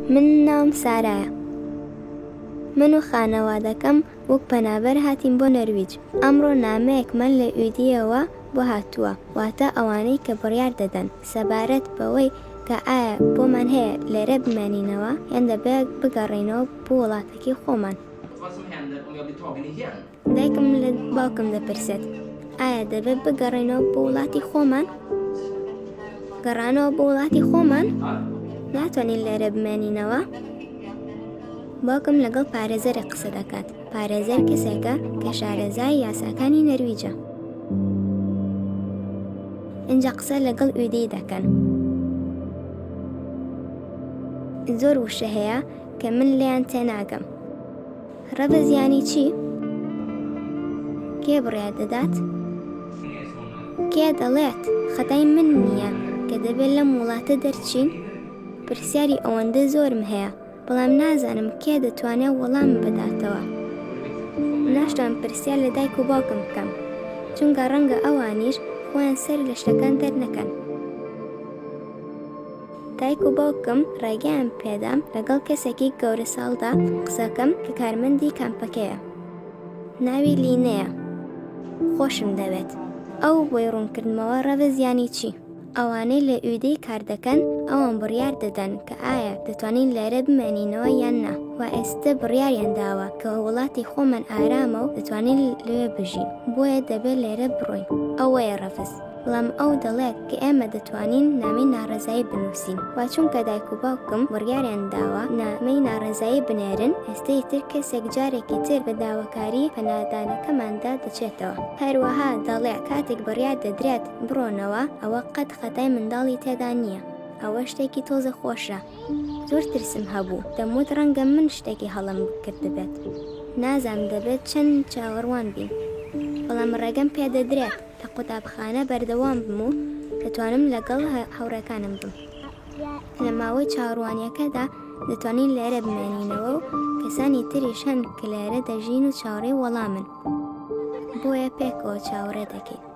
من ناوم سارایە. من و خانەوادەکەم وەک پەنابەر هاتین بۆ نەرویج. ئەمڕۆ نامەیەکمان لە ئویدیەوە بۆ هاتووە، واتە ئەوانەی کە بڕیار دەدەن سەبارەت بەوەی کە ئایا بۆمان هەیە لێرە بمێنینەوە یان دەبێت بگەڕێینەوە بۆ وڵاتێکی خۆمان. دایکم لە باوکم دەپرسێت ئایا دەبێت بگەڕێینەوە بۆ وڵاتی خۆمان؟ گەڕانەوە بۆ وڵاتی خۆمان؟ ناتوانین لێرە بمێنینەوە؟ باوکم لەگەڵ پارێزەرێک قسە دەکات. پارێزەر کەسێکە کە شارەزای یاساکانی نەرویجە. اینجا قسە لەگەڵ ئویدی دەکەن. زۆر وشە هەیە کە من لێیان تێناگەم. ڕەبز یانی چی؟ کێ بڕیار دەدات؟ کێ دەڵێت خەتای من نییە کە دەبێت لەم وڵاتە دەرچین؟ پرسیاری ئەوەندە زۆرم هەیە، بەڵام نازانم کێ دەتوانێت وەڵام بداتەوە. ناشتوان پرسیار لە دایک و باوکم بکەم، چونکە ڕەنگە ئەوانیش خۆیان سەر لە شتەکان دەرنەکەن. دایک و باوکم ڕێگەیان پێدام لەگەڵ کەسێکی گەورە ساڵدا قسەکەم کە کارمەندی کامپەکەیە. ناوی لینەیە. خۆشم دەوێت. ئەو بۆی ڕوونکردنەوە ڕەبز یانی چی؟ ئەوانەی لە ئویدی کار دەکەن ئەوان بڕیار دەدەن کە ئایا دەتوانین لێرە بمێنینەوە یان نا، و ئێستا بڕیاریان داوە کە وڵاتی خۆمان ئارامە و دەتوانین لێ بژین، بۆیە دەبێت لێرە بڕۆین. ئەوەیە ڕەبز. بەڵام ئەو دەڵێت کە ئێمە دەتوانین نامەی ناڕەزایی بنووسین، و چونکە دایک و باوکم بڕیاریان داوە نامەی ناڕەزایی بنێرن، ئێستای تر کەسێک جارێکی تر بە داواکاری پەنادانەکەماندا دەچێتەوە. هەروەها دەڵێ کاتێک بڕیار دەدرێت بڕۆنەوە ئەوە قەت خەتای منداڵی تێدا نییە. ئەوە شتێکی تۆزە خۆشە. زۆر ترسم هەبوو، دەموت ڕەنگە من شتێکی هەڵم کرد بێت. نازانم دەبێت چەند چاوەڕوان بین، بەڵام ڕێگەم پێدەدرێت لە قوتابخانە بەردەوام بم و دەتوانم لەگەڵ هاوڕێکانم بم. لە ماوەی چاوەڕوانیەکەدا دەتوانین لێرە بمێنینەوە و کەسانی تریش هەن کە لێرە دەژین و چاوەڕێی وەڵامن، بۆیە پێکەوە چاوەڕێ دەکەین.